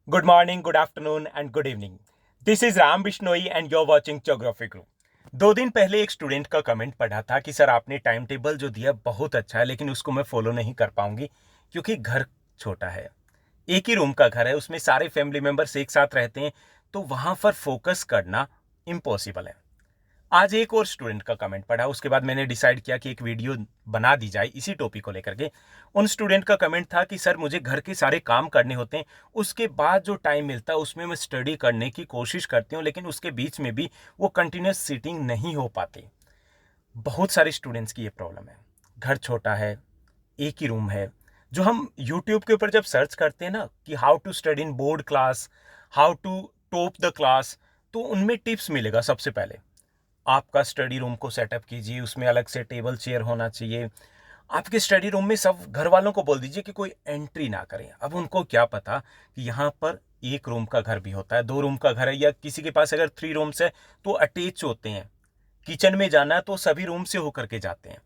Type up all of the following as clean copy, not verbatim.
Good morning, good afternoon and good evening. This is Ram Bishnoi and you're watching Geography Group. 2 दिन पहले एक student का comment पढ़ा था कि सर आपने टाइम टेबल जो दिया बहुत अच्छा है, लेकिन उसको मैं फॉलो नहीं कर पाऊंगी क्योंकि घर छोटा है। एक ही रूम का घर है, उसमें सारे फैमिली मेंबर्स एक साथ रहते हैं, तो वहां पर फोकस करना इम्पॉसिबल है। आज एक और स्टूडेंट का कमेंट पढ़ा, उसके बाद मैंने डिसाइड किया कि एक वीडियो बना दी जाए इसी टॉपिक को लेकर के। उन स्टूडेंट का कमेंट था कि सर मुझे घर के सारे काम करने होते हैं, उसके बाद जो टाइम मिलता है उसमें मैं स्टडी करने की कोशिश करती हूँ, लेकिन उसके बीच में भी वो कंटिन्यूस सीटिंग नहीं हो पाती। बहुत सारे स्टूडेंट्स की ये प्रॉब्लम है। घर छोटा है, एक ही रूम है। जो हम यूट्यूब के ऊपर जब सर्च करते हैं ना कि how to study in board class, how to top the class, तो उनमें टिप्स मिलेगा। सबसे पहले आपका स्टडी रूम को सेटअप कीजिए, उसमें अलग से टेबल चेयर होना चाहिए। आपके स्टडी रूम में सब घर वालों को बोल दीजिए कि कोई एंट्री ना करें। अब उनको क्या पता कि यहाँ पर एक रूम का घर भी होता है, 2 रूम का घर है, या किसी के पास अगर 3 रूम्स है तो अटैच होते हैं। किचन में जाना है तो सभी रूम से होकर के जाते हैं।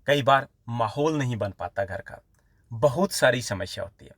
कई बार माहौल नहीं बन पाता घर का, बहुत सारी समस्या होती है।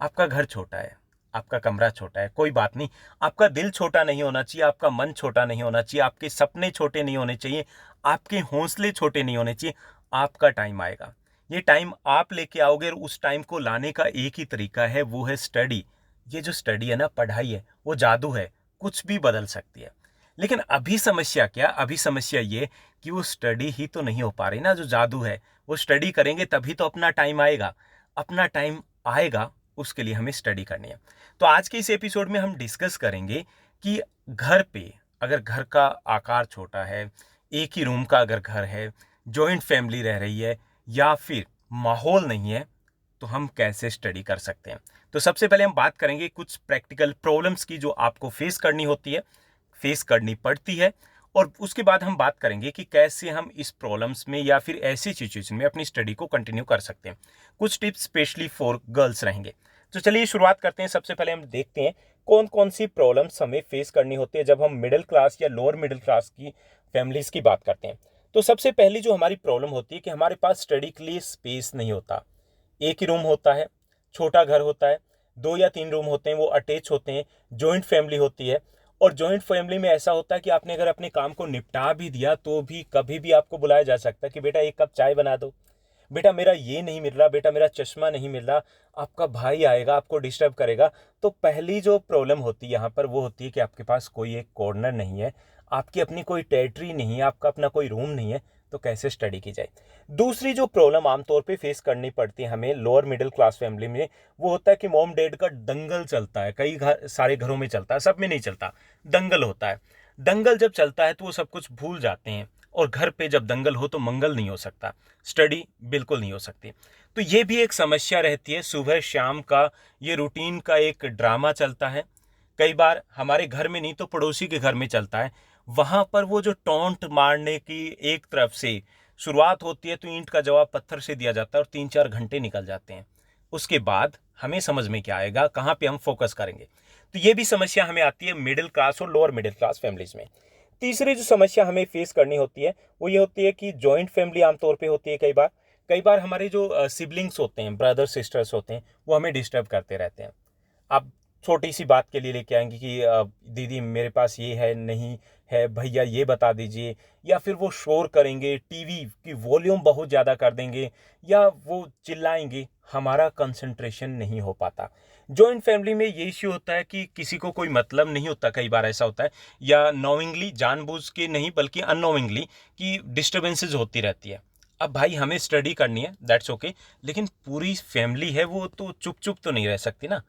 आपका घर छोटा है, आपका कमरा छोटा है, कोई बात नहीं। आपका दिल छोटा नहीं होना चाहिए, आपका मन छोटा नहीं होना चाहिए, आपके सपने छोटे नहीं होने चाहिए, आपके हौसले छोटे नहीं होने चाहिए। आपका टाइम आएगा, ये टाइम आप लेके आओगे, और उस टाइम को लाने का एक ही तरीका है, वो है स्टडी। ये जो स्टडी है ना, पढ़ाई है, वो जादू है, कुछ भी बदल सकती है। लेकिन अभी समस्या क्या, अभी समस्या ये कि वो स्टडी ही तो नहीं हो पा रही ना, जो जादू है। वो स्टडी करेंगे तभी तो अपना टाइम आएगा। अपना टाइम आएगा, उसके लिए हमें स्टडी करनी है। तो आज के इस एपिसोड में हम डिस्कस करेंगे कि घर पे अगर घर का आकार छोटा है, एक ही रूम का अगर घर है, जॉइंट फैमिली रह रही है, या फिर माहौल नहीं है, तो हम कैसे स्टडी कर सकते हैं। तो सबसे पहले हम बात करेंगे कुछ प्रैक्टिकल प्रॉब्लम्स की जो आपको फेस करनी होती है, फेस करनी पड़ती है। और उसके बाद हम बात करेंगे कि कैसे हम इस प्रॉब्लम्स में या फिर ऐसी सिचुएशन में अपनी स्टडी को कंटिन्यू कर सकते हैं। कुछ टिप्स स्पेशली फॉर गर्ल्स रहेंगे। तो चलिए शुरुआत करते हैं। सबसे पहले हम देखते हैं कौन कौन सी प्रॉब्लम्स हमें फेस करनी होती है जब हम मिडिल क्लास या लोअर मिडिल क्लास की फैमिलीज की बात करते हैं। तो सबसे पहली जो हमारी प्रॉब्लम होती है कि हमारे पास स्टडी के लिए स्पेस नहीं होता। एक ही रूम होता है, छोटा घर होता है, 2 या 3 रूम होते हैं, वो अटैच होते हैं, जॉइंट फैमिली होती है। और जॉइंट फैमिली में ऐसा होता है कि आपने अगर अपने काम को निपटा भी दिया तो भी कभी भी आपको बुलाया जा सकता है कि बेटा 1 कप चाय बना दो, बेटा मेरा ये नहीं मिल रहा, बेटा मेरा चश्मा नहीं मिल रहा। आपका भाई आएगा, आपको डिस्टर्ब करेगा। तो पहली जो प्रॉब्लम होती है यहाँ पर वो होती है कि आपके पास कोई एक कॉर्नर नहीं है, आपकी अपनी कोई टेरिटरी नहीं है, आपका अपना कोई रूम नहीं है, तो कैसे स्टडी की जाए। दूसरी जो प्रॉब्लम आमतौर पे फेस करनी पड़ती है हमें लोअर मिडिल क्लास फैमिली में, वो होता है कि मॉम डैड का दंगल चलता है। कई घर, सारे घरों में चलता है, सब में नहीं चलता। दंगल होता है। दंगल जब चलता है तो वो सब कुछ भूल जाते हैं, और घर पे जब दंगल हो तो मंगल नहीं हो सकता, स्टडी बिल्कुल नहीं हो सकती। तो ये भी एक समस्या रहती है। सुबह शाम का ये रूटीन का एक ड्रामा चलता है। कई बार हमारे घर में नहीं तो पड़ोसी के घर में चलता है। वहां पर वो जो टोंट मारने की एक तरफ से शुरुआत होती है, तो ईंट का जवाब पत्थर से दिया जाता है, और 3-4 घंटे निकल जाते हैं। उसके बाद हमें समझ में क्या आएगा, कहाँ पे हम फोकस करेंगे। तो ये भी समस्या हमें आती है मिडिल क्लास और लोअर मिडिल क्लास फैमिलीज में। तीसरी जो समस्या हमें फेस करनी होती है वो ये होती है कि जॉइंट फैमिली आमतौर पे होती है। कई बार हमारे जो सिबलिंग्स होते हैं, ब्रदर सिस्टर्स होते हैं, वो हमें डिस्टर्ब करते रहते हैं। आप छोटी सी बात के लिए लेके आएंगे कि दीदी मेरे पास ये है नहीं है, भैया ये बता दीजिए। या फिर वो शोर करेंगे, टीवी की वॉल्यूम बहुत ज़्यादा कर देंगे, या वो चिल्लाएंगे, हमारा कंसंट्रेशन नहीं हो पाता। जॉइंट फैमिली में ये इश्यू होता है कि किसी को कोई मतलब नहीं होता। कई बार ऐसा होता है, या नोविंगली, जानबूझ के नहीं बल्कि अननोविंगली, कि डिस्टर्बेंसेज होती रहती है। अब भाई हमें स्टडी करनी है, दैट्स ओके, लेकिन पूरी फैमिली है, वो तो चुप चुप तो नहीं रह सकती ना।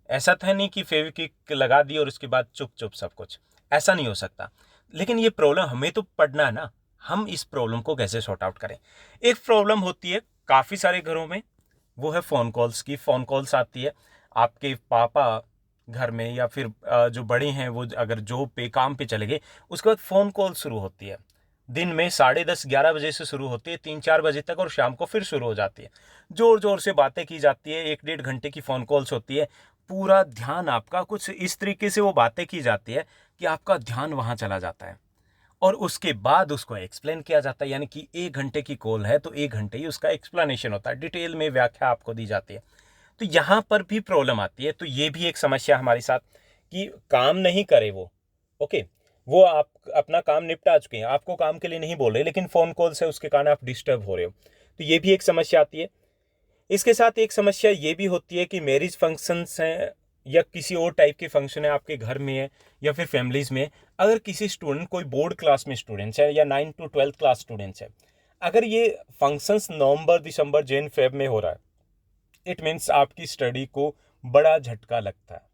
ऐसा था नहीं कि फेविक्विक लगा दी और उसके बाद चुप चुप सब कुछ, ऐसा नहीं हो सकता। लेकिन ये प्रॉब्लम हमें तो पढ़ना है ना, हम इस प्रॉब्लम को कैसे सॉर्ट आउट करें। एक प्रॉब्लम होती है काफ़ी सारे घरों में, वो है फ़ोन कॉल्स की। फ़ोन कॉल्स आती है आपके पापा घर में, या फिर जो बड़े हैं वो अगर जॉब पे काम पे चले गए, उसके बाद फ़ोन कॉल शुरू होती है। दिन में 10:30-11 बजे से शुरू होती है, 3-4 बजे तक, और शाम को फिर शुरू हो जाती है। जोर जोर से बातें की जाती है, 1-1.5 घंटे की फ़ोन कॉल्स होती है। पूरा ध्यान आपका कुछ इस तरीके से वो बातें की जाती है कि आपका ध्यान वहाँ चला जाता है, और उसके बाद उसको एक्सप्लेन किया जाता है। यानी कि 1 घंटे की कॉल है तो 1 घंटे ही उसका एक्सप्लेनेशन होता है, डिटेल में व्याख्या आपको दी जाती है। तो यहाँ पर भी प्रॉब्लम आती है। तो ये भी एक समस्या हमारे साथ कि काम नहीं करे वो, ओके, वो आप अपना काम निपटा चुके हैं, आपको काम के लिए नहीं बोल रहे, लेकिन फ़ोन कॉल से उसके कारण आप डिस्टर्ब हो रहे हो। तो ये भी एक समस्या आती है। इसके साथ एक समस्या ये भी होती है कि मैरिज फंक्शंस हैं या किसी और टाइप के फंक्शन है आपके घर में है या फिर फैमिलीज में, अगर किसी स्टूडेंट कोई बोर्ड क्लास में स्टूडेंट्स है या 9 to 12 क्लास स्टूडेंट्स है, अगर ये फंक्शंस नवंबर दिसंबर जैन फेब में हो रहा है, इट मीन्स आपकी स्टडी को बड़ा झटका लगता है।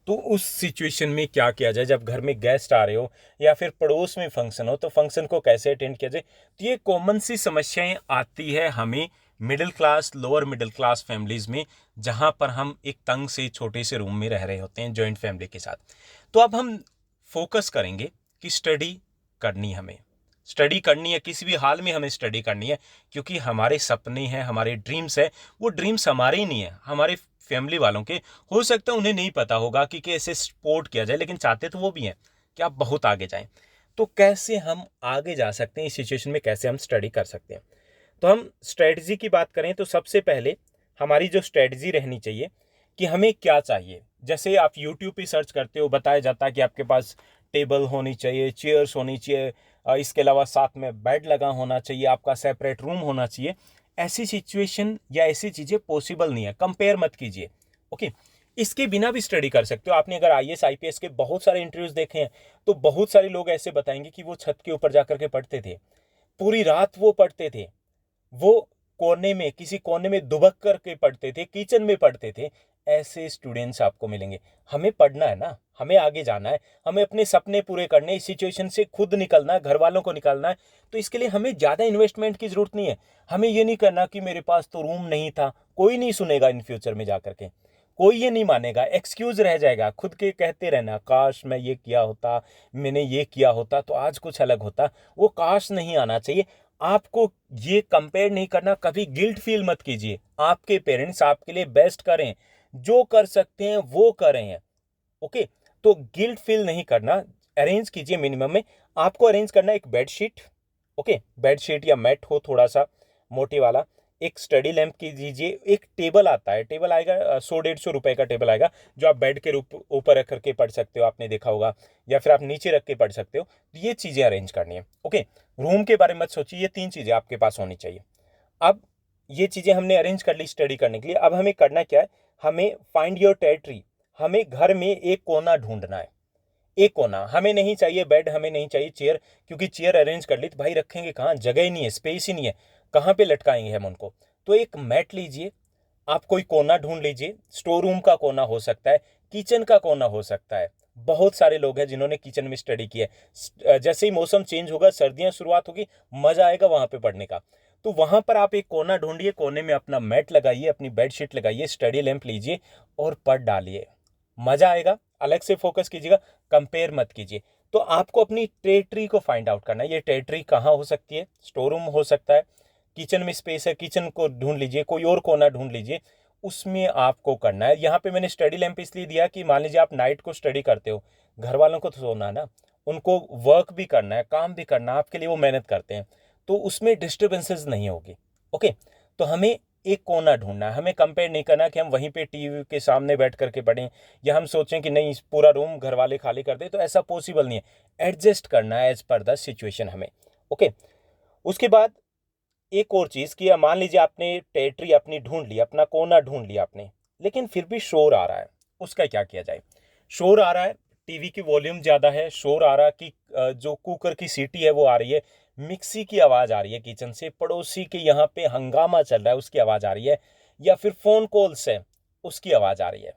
तो उस सिचुएशन में क्या किया जाए, जब घर में गेस्ट आ रहे हो या फिर पड़ोस में फंक्शन हो, तो फंक्शन को कैसे अटेंड किया जाए। तो ये कॉमन सी समस्याएं आती है हमें middle class lower middle class families में, जहां पर हम एक तंग से छोटे से रूम में रह रहे होते हैं जॉइंट फैमिली के साथ। तो अब हम फोकस करेंगे कि स्टडी करनी, हमें स्टडी करनी है, किसी भी हाल में हमें स्टडी करनी है, क्योंकि हमारे सपने हैं, हमारे ड्रीम्स हैं, वो ड्रीम्स हमारे ही नहीं है, हमारे फैमिली वालों के। हो सकता है उन्हें नहीं पता होगा कि कैसे सपोर्ट किया जाए, लेकिन चाहते तो वो भी हैं कि आप बहुत आगे जाएं। तो कैसे हम आगे जा सकते हैं इस सिचुएशन में, कैसे हम स्टडी कर सकते हैं। तो हम स्ट्रेटजी की बात करें तो सबसे पहले हमारी जो स्ट्रेटजी रहनी चाहिए कि हमें क्या चाहिए। जैसे आप यूट्यूब पे सर्च करते हो, बताया जाता है कि आपके पास टेबल होनी चाहिए, चेयर्स होनी चाहिए, इसके अलावा साथ में बेड लगा होना चाहिए, आपका सेपरेट रूम होना चाहिए। ऐसी सिचुएशन या ऐसी चीज़ें पॉसिबल नहीं है, कंपेयर मत कीजिए, ओके। इसके बिना भी स्टडी कर सकते हो। आपने अगर आईएएस आईपीएस के बहुत सारे इंटरव्यूज देखे हैं तो बहुत सारे लोग ऐसे बताएंगे कि वो छत के ऊपर जाकर के पढ़ते थे, पूरी रात वो पढ़ते थे, वो कोने में किसी कोने में दुबक करके पढ़ते थे, किचन में पढ़ते थे। ऐसे स्टूडेंट्स आपको मिलेंगे। हमें पढ़ना है ना, हमें आगे जाना है, हमें अपने सपने पूरे करने, इस सिचुएशन से खुद निकलना है, घर वालों को निकालना है। तो इसके लिए हमें ज़्यादा इन्वेस्टमेंट की ज़रूरत नहीं है। हमें ये नहीं करना कि मेरे पास तो रूम नहीं था। कोई नहीं सुनेगा इन फ्यूचर में जाकर के, कोई ये नहीं मानेगा, एक्सक्यूज रह जाएगा। खुद के कहते रहना, काश मैं ये किया होता, मैंने ये किया होता तो आज कुछ अलग होता। वो काश नहीं आना चाहिए। आपको ये कंपेयर नहीं करना, कभी गिल्ट फील मत कीजिए। आपके पेरेंट्स आपके लिए बेस्ट करें, जो कर सकते हैं वो करें हैं, ओके। तो गिल्ट फील नहीं करना, अरेंज कीजिए। मिनिमम में आपको अरेंज करना एक बेडशीट, ओके, बेडशीट या मैट हो थोड़ा सा मोटे वाला, एक स्टडी लैंप की दीजिए, एक टेबल आता है, टेबल आएगा 100-150 रुपए का टेबल आएगा, जो आप बेड के ऊपर रख करके पढ़ सकते हो, आपने देखा होगा, या फिर आप नीचे रख के पढ़ सकते हो। तो ये चीज़ें अरेंज करनी है, ओके। रूम के बारे में मत सोचिए, ये 3 चीज़ें आपके पास होनी चाहिए। अब ये चीज़ें हमने अरेंज कर ली स्टडी करने के लिए। अब हमें करना क्या है, हमें फाइंड योर टेरिटरी। हमें घर में एक कोना ढूंढना है, एक कोना। हमें नहीं चाहिए बेड, हमें नहीं चाहिए चेयर, क्योंकि चेयर अरेंज कर ली तो भाई रखेंगे कहाँ, जगह ही नहीं है, स्पेस ही नहीं है, कहाँ पे लटकाएंगे हम उनको। तो एक मैट लीजिए, आप कोई कोना ढूंढ लीजिए। स्टोर रूम का कोना हो सकता है, किचन का कोना हो सकता है। बहुत सारे लोग हैं जिन्होंने किचन में स्टडी किया है। जैसे ही मौसम चेंज होगा, सर्दियां शुरुआत होगी, मजा आएगा वहां पे पढ़ने का। तो वहां पर आप एक कोना ढूंढिए, कोने में अपना मैट लगाइए, अपनी बेडशीट लगाइए, स्टडी लैंप लीजिए और पढ़ डालिए। मजा आएगा। अलग से फोकस कीजिएगा, कंपेयर मत कीजिए। तो आपको अपनी टेरिटरी को फाइंड आउट करना है। ये टेरिटरी कहाँ हो सकती है, स्टोर रूम हो सकता है, किचन में स्पेस है, किचन को ढूंढ लीजिए, कोई और कोना ढूंढ लीजिए, उसमें आपको करना है। यहाँ पे मैंने स्टडी लैंप इसलिए दिया कि मान लीजिए आप नाइट को स्टडी करते हो, घर वालों को तो सोना है ना, उनको वर्क भी करना है, काम भी करना है, आपके लिए वो मेहनत करते हैं, तो उसमें डिस्टर्बेंसेस नहीं होगी, ओके। तो हमें एक कोना ढूंढना है। हमें कंपेयर नहीं करना कि हम वहीं पे टीवी के सामने बैठ करके पढ़ें, या हम सोचें कि नहीं पूरा रूम घर वाले खाली कर दे, तो ऐसा पॉसिबल नहीं है। एडजस्ट करना है एज पर द सिचुएशन हमें, ओके। उसके बाद एक और चीज़ कि मान लीजिए आपने टेरिटरी अपनी ढूंढ ली, अपना कोना ढूंढ लिया आपने, लेकिन फिर भी शोर आ रहा है, उसका क्या किया जाए। शोर आ रहा है, टीवी की वॉल्यूम ज़्यादा है, शोर आ रहा है कि जो कुकर की सीटी है वो आ रही है, मिक्सी की आवाज़ आ रही है किचन से, पड़ोसी के यहाँ पे हंगामा चल रहा है उसकी आवाज़ आ रही है, या फिर फ़ोन कॉल्स है उसकी आवाज़ आ रही है।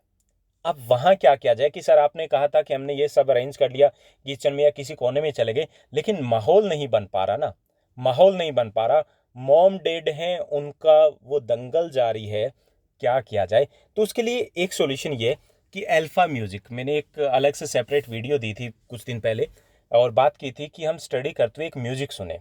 अब वहाँ क्या किया जाए कि सर आपने कहा था कि हमने ये सब अरेंज कर लिया, किचन में या किसी कोने में चले गए, लेकिन माहौल नहीं बन पा रहा ना, माहौल नहीं बन पा रहा। मॉम डेड हैं, उनका वो दंगल जारी है, क्या किया जाए। तो उसके लिए एक सॉल्यूशन ये कि अल्फ़ा म्यूज़िक, मैंने एक अलग से सेपरेट वीडियो दी थी कुछ दिन पहले, और बात की थी कि हम स्टडी करते हुए एक म्यूज़िक सुने।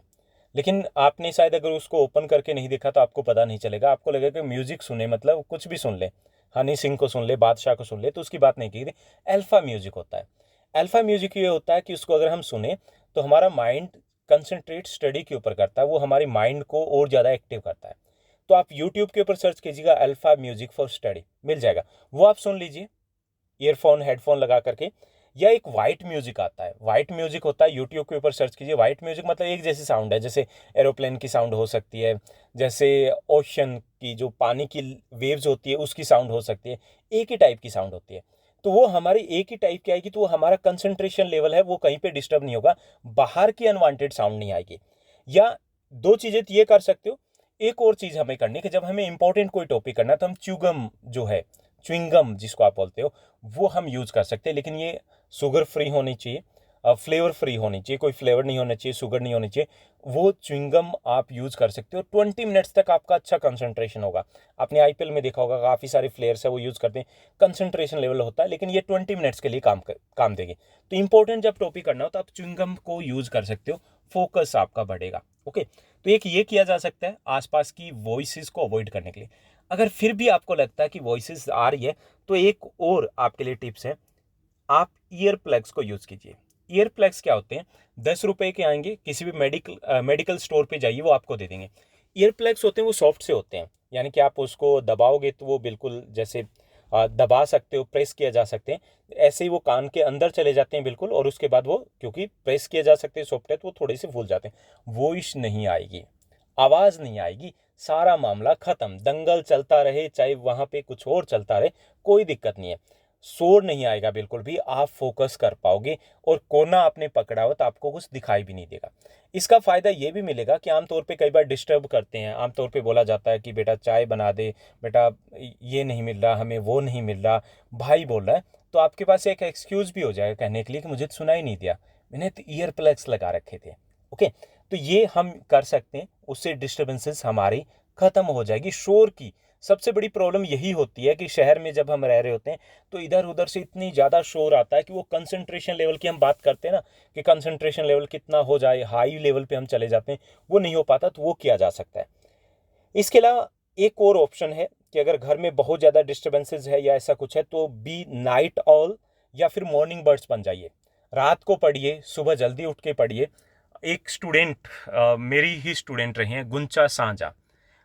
लेकिन आपने शायद अगर उसको ओपन करके नहीं देखा तो आपको पता नहीं चलेगा, आपको लगेगा कि म्यूज़िक सुने मतलब कुछ भी सुन ले, हनी सिंह को सुन ले, बादशाह को सुन ले, तो उसकी बात नहीं की थी। अल्फ़ा म्यूज़िक होता है। अल्फ़ा म्यूज़िक ये होता है कि उसको अगर हम सुने तो हमारा माइंड कंसंट्रेट स्टडी के ऊपर करता है, वो हमारी माइंड को और ज़्यादा एक्टिव करता है। तो आप यूट्यूब के ऊपर सर्च कीजिएगा अल्फा म्यूजिक फॉर स्टडी, मिल जाएगा, वो आप सुन लीजिए ईयरफोन हेडफोन लगा करके। या एक वाइट म्यूजिक आता है, वाइट म्यूजिक होता है, यूट्यूब के ऊपर सर्च कीजिए। वाइट म्यूजिक मतलब एक जैसी साउंड है, जैसे एरोप्लेन की साउंड हो सकती है, जैसे ओशन की जो पानी की वेव्स होती है उसकी साउंड हो सकती है, एक ही टाइप की साउंड होती है। तो वो हमारी एक ही टाइप की आएगी, तो वो हमारा कंसंट्रेशन लेवल है वो कहीं पे डिस्टर्ब नहीं होगा, बाहर की अनवांटेड साउंड नहीं आएगी। या दो चीज़ें ये कर सकते हो। एक और चीज़ हमें करनी है कि जब हमें इंपॉर्टेंट कोई टॉपिक करना है तो हम च्युगम जो है, च्युइंगम जिसको आप बोलते हो, वो हम यूज़ कर सकते हैं। लेकिन ये शुगर फ्री होनी चाहिए, फ्लेवर फ्री होनी चाहिए, कोई फ्लेवर नहीं होना चाहिए, शुगर नहीं होनी चाहिए। वो च्युइंगम आप यूज़ कर सकते हो, 20 मिनट्स तक आपका अच्छा कंसंट्रेशन होगा। आपने आईपीएल में देखा होगा काफ़ी सारे प्लेयर्स है वो यूज़ करते हैं, कंसंट्रेशन लेवल होता है, लेकिन ये 20 मिनट्स के लिए काम देगी। तो इंपॉर्टेंट जब टॉपिक करना हो तो आप च्युइंगम को यूज़ कर सकते हो, फोकस आपका बढ़ेगा। ओके, तो एक ये किया जा सकता है आसपास की वॉइसेस को अवॉइड करने के लिए। अगर फिर भी आपको लगता है कि वॉइसेस आ रही है तो एक और आपके लिए टिप्स है, आप ईयर प्लग्स को यूज़ कीजिए। ईयर प्लग्स क्या होते हैं, 10 रुपए के आएंगे, किसी भी मेडिकल स्टोर पे जाइए वो आपको दे देंगे। ईयर प्लग्स होते हैं वो सॉफ्ट से होते हैं, यानी कि आप उसको दबाओगे तो वो बिल्कुल जैसे दबा सकते हो, प्रेस किया जा सकते हैं, ऐसे ही वो कान के अंदर चले जाते हैं बिल्कुल, और उसके बाद वो क्योंकि प्रेस किए जा सकते हैं, सॉफ्ट है, तो वो थोड़े से फूल जाते हैं। वॉइस नहीं आएगी, आवाज़ नहीं आएगी, सारा मामला ख़त्म। दंगल चलता रहे चाहे वहाँ पे कुछ और चलता रहे, कोई दिक्कत नहीं है, शोर नहीं आएगा बिल्कुल भी, आप फोकस कर पाओगे। और कोना आपने पकड़ा हो तो आपको कुछ दिखाई भी नहीं देगा। इसका फ़ायदा ये भी मिलेगा कि आमतौर पे कई बार डिस्टर्ब करते हैं, आमतौर पे बोला जाता है कि बेटा चाय बना दे, बेटा ये नहीं मिल रहा हमें, वो नहीं मिल रहा, भाई बोल रहा है, तो आपके पास एक एक्सक्यूज़ भी हो जाएगा कहने के लिए कि मुझे तो सुनाई नहीं दिया, मैंने तो ईयर प्लग्स लगा रखे थे। ओके, तो ये हम कर सकते हैं, उससे डिस्टर्बेंसेस हमारी ख़त्म हो जाएगी। शोर की सबसे बड़ी प्रॉब्लम यही होती है कि शहर में जब हम रह रहे होते हैं तो इधर उधर से इतनी ज़्यादा शोर आता है कि वो कंसंट्रेशन लेवल की हम बात करते हैं ना, कि कंसंट्रेशन लेवल कितना हो जाए, हाई लेवल पे हम चले जाते हैं, वो नहीं हो पाता। तो वो किया जा सकता है। इसके अलावा एक और ऑप्शन है कि अगर घर में बहुत ज़्यादा डिस्टर्बेंसेस है या ऐसा कुछ है तो बी नाइट ऑल या फिर मॉर्निंग बर्ड्स बन जाइए। रात को पढ़िए, सुबह जल्दी उठ के पढ़िए। एक स्टूडेंट, मेरी ही स्टूडेंट रही हैं, गुंचा सांझा।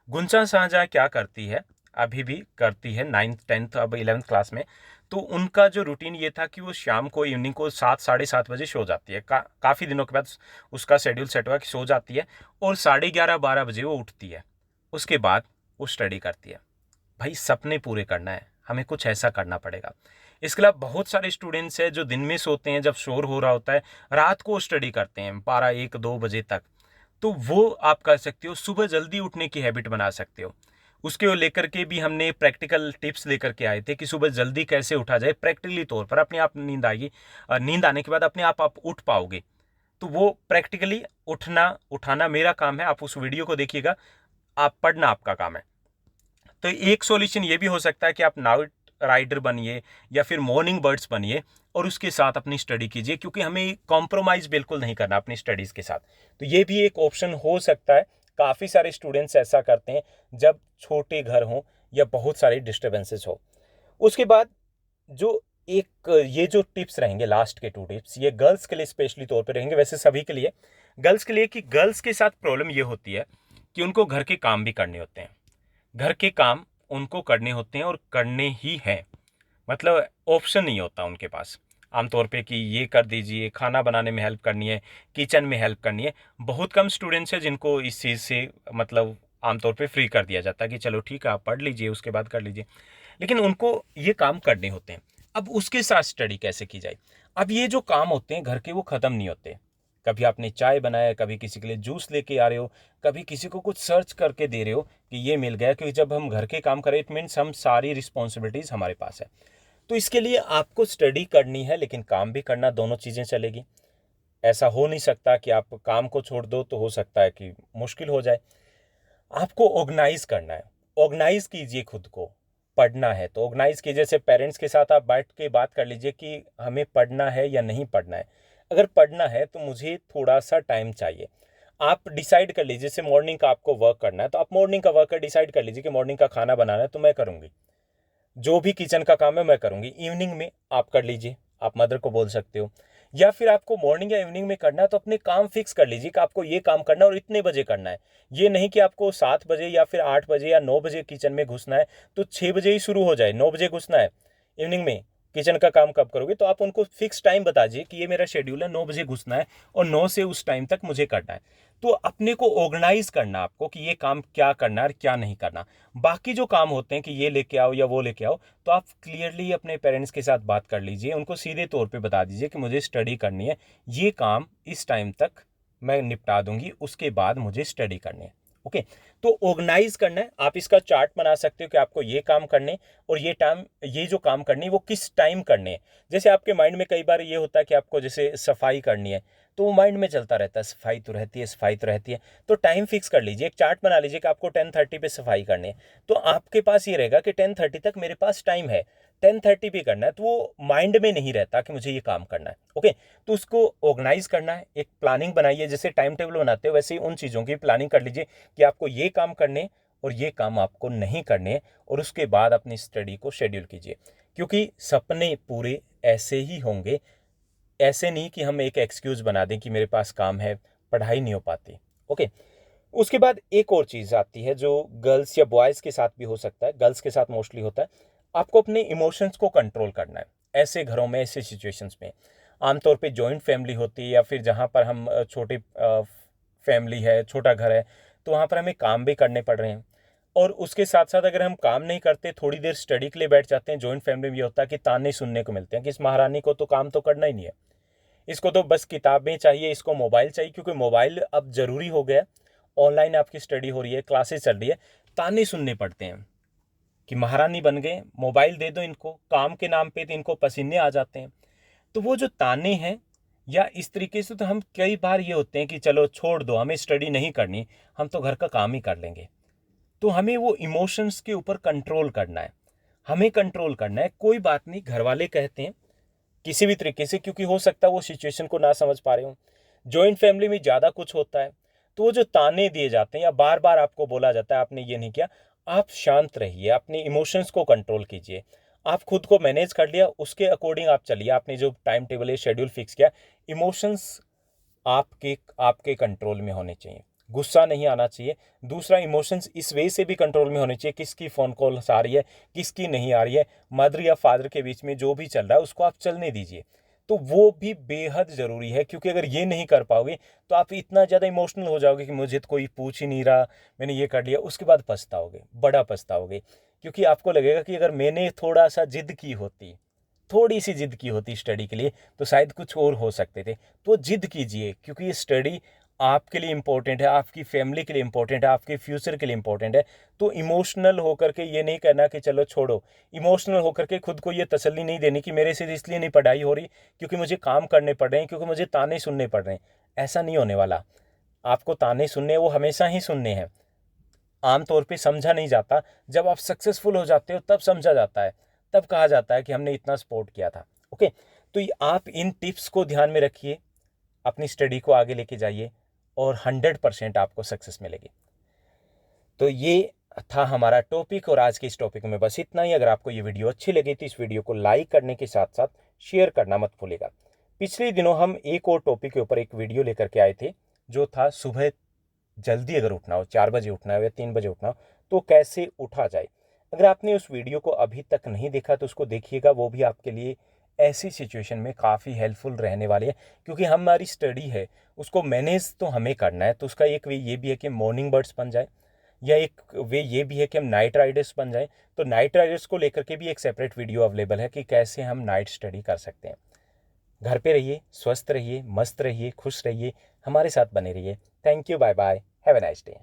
गुंचा साझा क्या करती है, अभी भी करती है, 9th 10th अब 11th क्लास में। तो उनका जो रूटीन ये था कि वो शाम को इवनिंग को 7 साढ़े 7 बजे सो जाती है। काफ़ी दिनों के बाद उसका शेड्यूल सेट हुआ कि सो जाती है, और 11:30 12 बजे वो उठती है। उसके बाद वो स्टडी करती है। भाई सपने पूरे करना है, हमें कुछ ऐसा करना पड़ेगा। इसके अलावा बहुत सारे स्टूडेंट्स हैं जो दिन में सोते हैं जब शोर हो रहा होता है, रात को स्टडी करते हैं 12 1 2 बजे तक। तो वो आप कर सकते हो, सुबह जल्दी उठने की हैबिट बना सकते हो। उसके लेकर के भी हमने प्रैक्टिकल टिप्स लेकर के आए थे कि सुबह जल्दी कैसे उठा जाए प्रैक्टिकली तौर पर। अपने आप नींद आएगी, नींद आने के बाद अपने आप उठ पाओगे। तो वो प्रैक्टिकली उठना उठाना मेरा काम है, आप उस वीडियो को देखिएगा। आप पढ़ना आपका काम है। तो एक सॉल्यूशन ये भी हो सकता है कि आप नाइट राइडर बनिए या फिर मॉर्निंग बर्ड्स बनिए, और उसके साथ अपनी स्टडी कीजिए, क्योंकि हमें कॉम्प्रोमाइज़ बिल्कुल नहीं करना अपनी स्टडीज़ के साथ। तो ये भी एक ऑप्शन हो सकता है। काफ़ी सारे स्टूडेंट्स ऐसा करते हैं जब छोटे घर हों या बहुत सारे डिस्टर्बेंसेस हो। उसके बाद जो एक ये जो टिप्स रहेंगे, लास्ट के 2 टिप्स, ये गर्ल्स के लिए स्पेशली तौर पे रहेंगे, वैसे सभी के लिए। गर्ल्स के लिए कि गर्ल्स के साथ प्रॉब्लम ये होती है कि उनको घर के काम भी करने होते हैं। घर के काम उनको करने होते हैं और करने ही हैं, मतलब ऑप्शन नहीं होता उनके पास आमतौर पे कि ये कर दीजिए, खाना बनाने में हेल्प करनी है, किचन में हेल्प करनी है। बहुत कम स्टूडेंट्स हैं जिनको इस चीज़ से मतलब आमतौर पे फ्री कर दिया जाता है कि चलो ठीक है आप पढ़ लीजिए उसके बाद कर लीजिए, लेकिन उनको ये काम करने होते हैं। अब उसके साथ स्टडी कैसे की जाए। अब ये जो काम होते हैं घर के वो ख़त्म नहीं होते। कभी आपने चाय बनाया, कभी किसी के लिए जूस लेके आ रहे हो, कभी किसी को कुछ सर्च करके दे रहे हो कि ये मिल गया, क्योंकि जब हम घर के काम करें इट मीन्स हम सारी रिस्पॉन्सिबिलिटीज़ हमारे पास है। तो इसके लिए आपको स्टडी करनी है लेकिन काम भी करना, दोनों चीज़ें चलेगी। ऐसा हो नहीं सकता कि आप काम को छोड़ दो, तो हो सकता है कि मुश्किल हो जाए। आपको ऑर्गेनाइज करना है, ऑर्गेनाइज कीजिए खुद को। पढ़ना है तो ऑर्गेनाइज कीजिए, जैसे पेरेंट्स के साथ आप बैठ के बात कर लीजिए कि हमें पढ़ना है या नहीं पढ़ना है। अगर पढ़ना है तो मुझे थोड़ा सा टाइम चाहिए। आप डिसाइड कर लीजिए, जैसे मॉर्निंग का आपको वर्क करना है तो आप मॉर्निंग का वर्क डिसाइड कर लीजिए कि मॉर्निंग का खाना बनाना है तो मैं करूँगी, जो भी किचन का काम है मैं करूँगी। इवनिंग में आप कर लीजिए, आप मदर को बोल सकते हो। या फिर आपको मॉर्निंग या इवनिंग में करना है तो अपने काम फिक्स कर लीजिए कि आपको ये काम करना है और इतने बजे करना है। ये नहीं कि आपको 7 बजे या फिर 8 बजे या 9 बजे किचन में घुसना है तो 6 बजे ही शुरू हो जाए, 9 बजे घुसना है इवनिंग में। किचन का काम कब करोगे, तो आप उनको फिक्स टाइम बता दीजिए कि ये मेरा शेड्यूल है, 9 बजे घुसना है और 9 से उस टाइम तक मुझे करना है। तो अपने को ऑर्गेनाइज करना आपको कि ये काम क्या करना है और क्या नहीं करना। बाकी जो काम होते हैं कि ये लेके आओ या वो लेके आओ, तो आप क्लियरली अपने पेरेंट्स के साथ बात कर लीजिए, उनको सीधे तौर पे बता दीजिए कि मुझे स्टडी करनी है, ये काम इस टाइम तक मैं निपटा दूंगी, उसके बाद मुझे स्टडी करनी है। ओके, तो ऑर्गेनाइज करना है। आप इसका चार्ट बना सकते हो कि आपको ये काम करने और ये जो काम करनी है वो किस टाइम करने हैं। जैसे आपके माइंड में कई बार ये होता है कि आपको जैसे सफाई करनी है, तो वो माइंड में चलता रहता है, सफाई तो रहती है, सफाई तो रहती है। तो टाइम फिक्स कर लीजिए, एक चार्ट बना लीजिए कि आपको 10:30 पे सफाई करनी है। तो आपके पास ये रहेगा कि 10:30 तक मेरे पास टाइम है, 10:30 पे करना है, तो वो माइंड में नहीं रहता कि मुझे ये काम करना है। ओके, तो उसको ऑर्गेनाइज करना है, एक प्लानिंग बनाइए, जैसे टाइम टेबल बनाते हो वैसे ही उन चीज़ों की प्लानिंग कर लीजिए कि आपको ये काम करने और ये काम आपको नहीं करने, और उसके बाद अपनी स्टडी को शेड्यूल कीजिए। क्योंकि सपने पूरे ऐसे ही होंगे, ऐसे नहीं कि हम एक एक्सक्यूज़ बना दें कि मेरे पास काम है, पढ़ाई नहीं हो पाती। ओके, उसके बाद एक और चीज़ आती है जो गर्ल्स या बॉयज़ के साथ भी हो सकता है, गर्ल्स के साथ मोस्टली होता है। आपको अपने इमोशंस को कंट्रोल करना है ऐसे घरों में, ऐसे सिचुएशंस में। आमतौर पे जॉइंट फैमिली होती है या फिर जहाँ पर हम छोटे फैमिली है, छोटा घर है, तो वहाँ पर हमें काम भी करने पड़ रहे हैं। और उसके साथ साथ अगर हम काम नहीं करते, थोड़ी देर स्टडी के लिए बैठ जाते हैं, जॉइंट फैमिली में ये होता है कि ताने सुनने को मिलते हैं कि इस महारानी को तो काम तो करना ही नहीं है, इसको तो बस किताबें चाहिए, इसको मोबाइल चाहिए, क्योंकि मोबाइल अब ज़रूरी हो गया है। ऑनलाइन आपकी स्टडी हो रही है, क्लासेस चल रही है, ताने सुनने पड़ते हैं कि महारानी बन गए, मोबाइल दे दो इनको, काम के नाम पे तो इनको पसीने आ जाते हैं। तो वो जो ताने हैं या इस तरीके से, तो हम कई बार ये होते हैं कि चलो छोड़ दो, हमें स्टडी नहीं करनी, हम तो घर का काम ही कर लेंगे। तो हमें वो इमोशंस के ऊपर कंट्रोल करना है, हमें कंट्रोल करना है। कोई बात नहीं, घर वाले कहते हैं किसी भी तरीके से, क्योंकि हो सकता है वो सिचुएशन को ना समझ पा रहे हो। जॉइंट फैमिली में ज़्यादा कुछ होता है, तो वो जो ताने दिए जाते हैं या बार बार आपको बोला जाता है आपने ये नहीं किया, आप शांत रहिए, अपने इमोशंस को कंट्रोल कीजिए। आप खुद को मैनेज कर लिया, उसके अकॉर्डिंग आप चलिए। आपने जो टाइम टेबल है, शेड्यूल फिक्स किया, इमोशंस आपके आपके कंट्रोल में होने चाहिए, गुस्सा नहीं आना चाहिए। दूसरा, इमोशंस इस वे से भी कंट्रोल में होने चाहिए, किसकी फ़ोन कॉल्स आ रही है, किसकी नहीं आ रही है, मदर या फादर के बीच में जो भी चल रहा है उसको आप चलने दीजिए। तो वो भी बेहद ज़रूरी है, क्योंकि अगर ये नहीं कर पाओगे तो आप इतना ज़्यादा इमोशनल हो जाओगे कि मुझे तो कोई पूछ ही नहीं रहा, मैंने ये कर लिया, उसके बाद पछताओगे, बड़ा पछताओगे। क्योंकि आपको लगेगा कि अगर मैंने थोड़ा सा जिद की होती, थोड़ी सी जिद की होती स्टडी के लिए, तो शायद कुछ और हो सकते थे। तो जिद कीजिए, क्योंकि ये स्टडी आपके लिए इम्पोर्टेंट है, आपकी फैमिली के लिए इम्पोर्टेंट है, आपके फ्यूचर के लिए इम्पोर्टेंट है। तो इमोशनल होकर के ये नहीं करना कि चलो छोड़ो, इमोशनल होकर के खुद को ये तसल्ली नहीं देनी कि मेरे से इसलिए नहीं पढ़ाई हो रही क्योंकि मुझे काम करने पड़ रहे हैं, क्योंकि मुझे ताने सुनने पड़ रहे हैं। ऐसा नहीं होने वाला। आपको ताने सुनने, वो हमेशा ही सुनने हैं। आमतौर पे समझा नहीं जाता, जब आप सक्सेसफुल हो जाते हो तब समझा जाता है, तब कहा जाता है कि हमने इतना सपोर्ट किया था। ओके, तो आप इन टिप्स को ध्यान में रखिए, अपनी स्टडी को आगे लेके जाइए और 100% आपको सक्सेस मिलेगी। तो ये था हमारा टॉपिक, और आज के इस टॉपिक में बस इतना ही। अगर आपको ये वीडियो अच्छी लगी तो इस वीडियो को लाइक करने के साथ साथ शेयर करना मत भूलिएगा। पिछले दिनों हम एक और टॉपिक के ऊपर एक वीडियो लेकर के आए थे, जो था सुबह जल्दी अगर उठना हो, 4 बजे उठना हो या 3 बजे उठना हो, तो कैसे उठा जाए। अगर आपने उस वीडियो को अभी तक नहीं देखा तो उसको देखिएगा, वो भी आपके लिए ऐसी सिचुएशन में काफ़ी हेल्पफुल रहने वाली है। क्योंकि हमारी स्टडी है, उसको मैनेज तो हमें करना है। तो उसका एक वे ये भी है कि मॉर्निंग बर्ड्स बन जाए, या एक वे ये भी है कि हम नाइट राइडर्स बन जाए। तो नाइट राइडर्स को लेकर के भी एक सेपरेट वीडियो अवेलेबल है कि कैसे हम नाइट स्टडी कर सकते हैं। घर पे रहिए, स्वस्थ रहिए, मस्त रहिए, खुश रहिए, हमारे साथ बने रहिए। Thank you, bye bye, have a nice day.